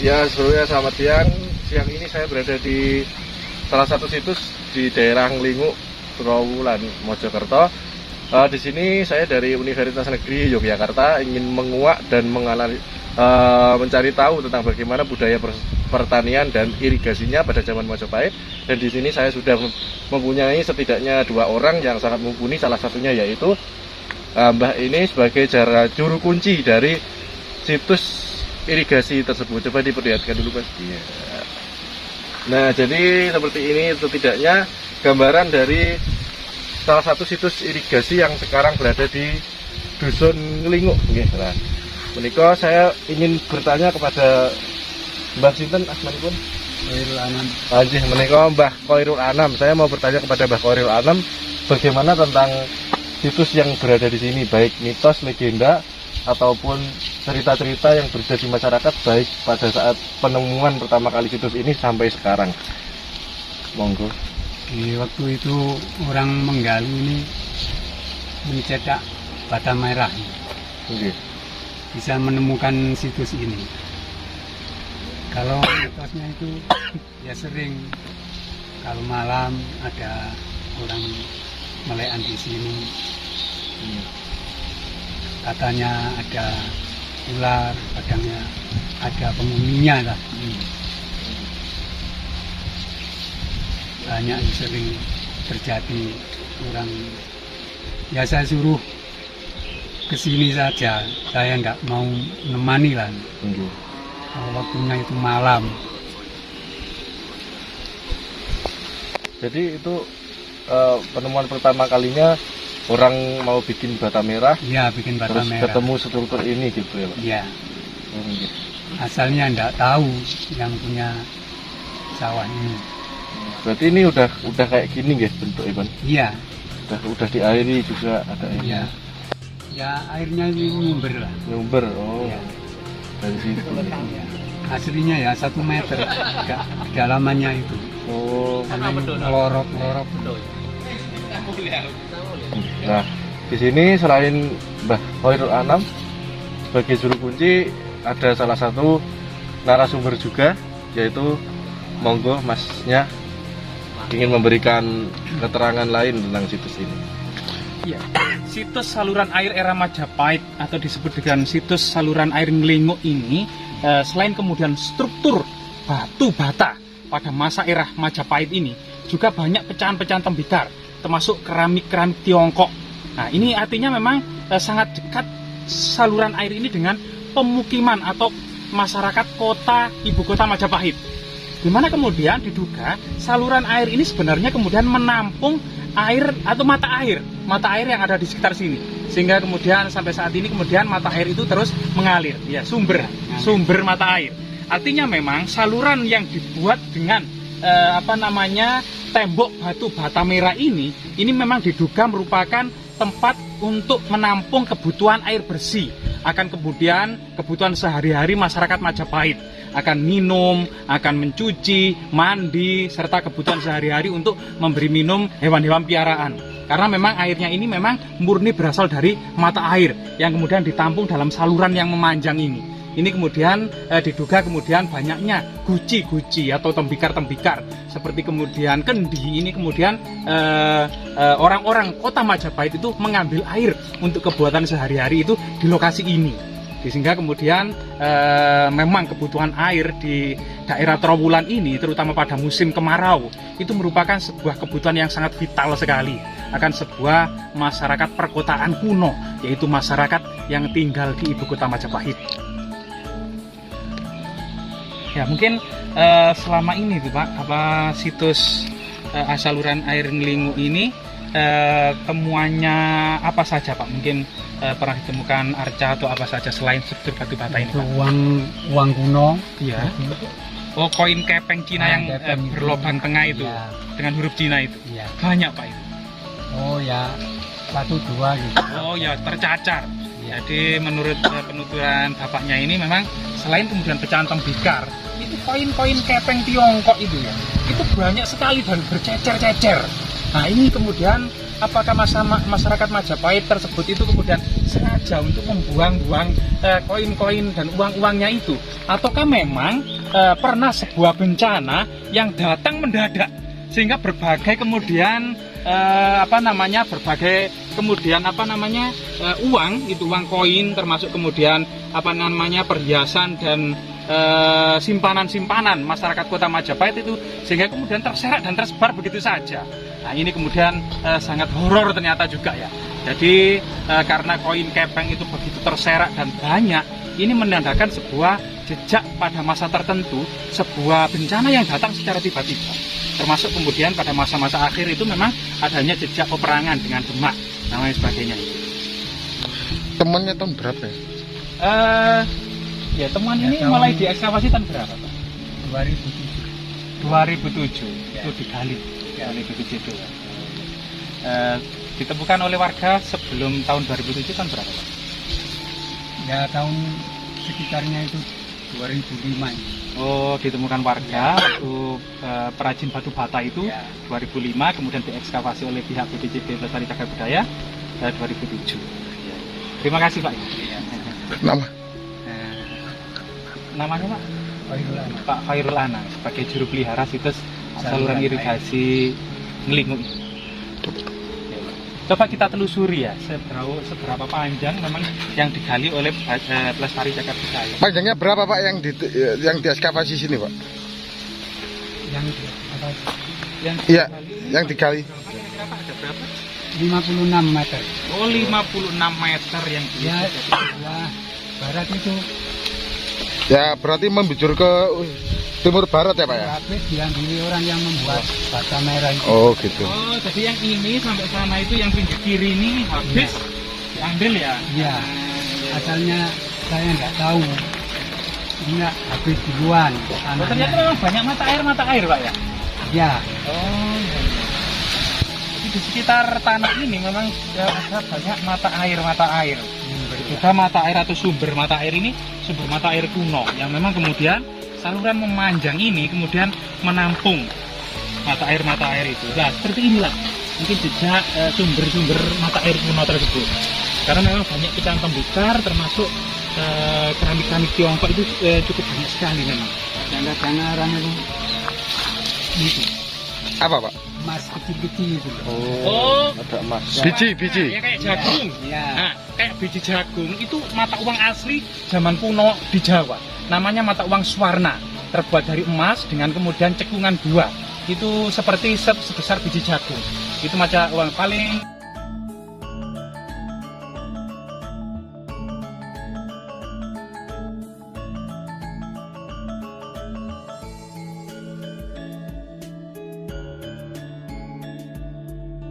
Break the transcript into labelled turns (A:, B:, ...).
A: Ya, sebelumnya selamat siang. Siang ini saya berada di salah satu situs di daerah Nglinguk, Trowulan, Mojokerto. Di sini saya dari Universitas Negeri Yogyakarta ingin menguak dan mencari tahu tentang bagaimana budaya pertanian dan irigasinya pada zaman Majapahit. Dan di sini saya sudah mempunyai setidaknya 2 orang yang sangat mumpuni. Salah satunya yaitu Mbah ini sebagai juru kunci dari situs irigasi tersebut. Coba diperlihatkan dulu, Mas. Iya. Nah, jadi seperti ini setidaknya gambaran dari salah satu situs irigasi yang sekarang berada di Dusun Nglinguk. Nah, menika saya ingin bertanya kepada Mbah sinten asmanipun?
B: Khairul Anam.
A: Anjih, menika Mbah Khairul Anam. Saya mau bertanya kepada Mbah Khairul Anam bagaimana tentang situs yang berada di sini, baik mitos, legenda ataupun cerita-cerita yang berada di masyarakat baik pada saat penemuan pertama kali situs ini sampai sekarang. Monggo.
B: Di waktu itu orang menggali ini mencetak bata merah,
A: Oke.
B: bisa menemukan situs ini. Kalau mitosnya itu ya sering kalau malam ada orang melekan di sini. Katanya ada ular, kadangnya ada penghuninya lah. Banyak yang sering terjadi orang. Ya saya suruh ke sini saja, saya nggak mau menemani lah. Kalau waktunya itu malam.
A: Jadi itu penemuan pertama kalinya orang mau bikin bata merah.
B: Iya, bikin bata
A: terus
B: merah.
A: ketemu struktur ini gitu ya, Pak?
B: Iya. Asalnya nggak tahu yang punya sawah ini.
A: Berarti ini udah kayak gini guys bentuknya, Bang?
B: Iya.
A: Udah diairi juga ada ini.
B: Iya. Ya airnya ini nyumber lah.
A: Nyumber. Oh.
B: Iya.
A: Dari situ.
B: Iya. Aslinya ya 1 meter kedalamannya itu.
A: Oh.
B: Lorok.
A: Nah, di sini selain Mbah Khairul Anam sebagai juru kunci, ada salah satu narasumber juga, yaitu monggo Masnya ingin memberikan keterangan lain tentang situs ini.
C: Ya, situs saluran air era Majapahit atau disebut dengan situs saluran air Nglinguk ini, selain kemudian struktur batu bata pada masa era Majapahit ini, juga banyak pecahan-pecahan tembikar, termasuk keramik-keramik Tiongkok. Nah, ini artinya memang sangat dekat saluran air ini dengan pemukiman atau masyarakat kota ibu kota Majapahit. Di mana kemudian diduga saluran air ini sebenarnya kemudian menampung air atau mata air yang ada di sekitar sini, sehingga kemudian sampai saat ini kemudian mata air itu terus mengalir, ya, sumber mata air. Artinya memang saluran yang dibuat dengan tembok batu bata merah ini memang diduga merupakan tempat untuk menampung kebutuhan air bersih, akan kemudian kebutuhan sehari-hari masyarakat Majapahit, akan minum, akan mencuci, mandi, serta kebutuhan sehari-hari untuk memberi minum hewan-hewan piaraan. Karena memang airnya ini memang murni berasal dari mata air yang kemudian ditampung dalam saluran yang memanjang ini. Ini kemudian diduga kemudian banyaknya guci-guci atau tembikar-tembikar seperti kemudian kendi ini kemudian orang-orang kota Majapahit itu mengambil air untuk kebutuhan sehari-hari itu di lokasi ini. Sehingga kemudian memang kebutuhan air di daerah Trowulan ini terutama pada musim kemarau itu merupakan sebuah kebutuhan yang sangat vital sekali akan sebuah masyarakat perkotaan kuno, yaitu masyarakat yang tinggal di ibu kota Majapahit. Ya, mungkin selama ini tuh Pak, situs saluran air Nglinguk ini temuannya apa saja Pak? Mungkin pernah ditemukan arca atau apa saja selain struktur batu bata ini, Pak?
B: Uang kuno.
C: Iya. Oh, koin kepeng Cina yang berlobang tengah itu, ya, dengan huruf Cina itu. Ya. Banyak Pak itu.
B: Oh ya, 1-2 gitu.
C: Oh ya, tercacar. Ya. Jadi menurut penuturan bapaknya ini memang selain kemudian pecahan tembikar, itu koin-koin kepeng Tiongkok itu ya, itu banyak sekali dan bercecer-cecer. Nah, ini kemudian apakah masyarakat Majapahit tersebut itu kemudian sengaja untuk membuang-buang koin-koin dan uang-uangnya itu, ataukah memang pernah sebuah bencana yang datang mendadak sehingga berbagai kemudian uang itu, uang koin, termasuk kemudian perhiasan dan simpanan-simpanan masyarakat Kota Majapahit itu sehingga kemudian terserak dan tersebar begitu saja. Nah, ini kemudian sangat horor ternyata juga ya. Jadi karena koin kepeng itu begitu terserak dan banyak, ini menandakan sebuah jejak pada masa tertentu, sebuah bencana yang datang secara tiba-tiba. Termasuk kemudian pada masa-masa akhir itu memang adanya jejak peperangan dengan Demak dan lain sebagainya.
D: Temuannya tahun berapa ya?
C: Ya, temuan ini mulai diekskavasi tahun berapa, Pak? 2007
B: Ya.
C: itu digali oleh BPJD. Ditemukan oleh warga sebelum tahun 2007 tahun berapa, Pak?
B: Ya tahun sekitarnya itu 2005.
C: Oh, ditemukan warga waktu perajin batu bata itu
B: Ya.
C: 2005, kemudian diekskavasi oleh pihak BPJD Pelestari Cagar Budaya 2007. Terima kasih, Pak.
D: Nama?
C: Namanya, Pak?
B: Khairul Anam.
C: Pak Khairul Anam sebagai juru pelihara situs saluran
B: Saluran
C: irigasi Ngelinguk. Coba kita telusuri ya seberapa panjang memang yang digali oleh Pelestari Cagar Budaya.
D: Panjangnya berapa Pak yang diekskavasi sini Pak?
B: Yang apa?
C: Yang
D: Iya,
C: digali,
D: yang digali.
C: kira-kira Pak, ada berapa?
B: 56 meter.
C: Oh, 56 meter yang
B: Ya,
C: digali.
B: sebelah barat itu
D: Ya berarti membujur ke timur barat ya Pak ya?
B: habis diambil orang yang membuat bata merah itu.
D: Oh gitu.
C: Oh, jadi yang ini sampai sana itu yang pinggir kiri ini habis diambil ya?
B: Iya. Asalnya saya nggak tahu. Ini habis duluan.
C: Oh, ternyata memang banyak mata air Pak ya?
B: Ya,
C: Oh, iya. Jadi di sekitar tanah ini memang ya, ada banyak mata air. Juga mata air atau sumber mata air ini sumber mata air kuno yang memang kemudian saluran memanjang ini kemudian menampung mata air itu. Nah, seperti inilah mungkin jejak sumber-sumber mata air kuno tersebut. Karena memang banyak kita tembukar, termasuk keramik-keramik Tiongkok itu cukup banyak sekali memang.
B: jangan orang itu
D: Apa Pak?
B: emas kecil-kecil itu.
C: Oh,
D: Ada emas.
C: ya
D: Biji.
C: kayak jagung.
B: Ya.
C: Nah, kayak biji jagung itu mata uang asli zaman kuno di Jawa. Namanya mata uang Swarna, terbuat dari emas dengan kemudian cekungan 2. Itu seperti sebesar biji jagung. Itu mata uang paling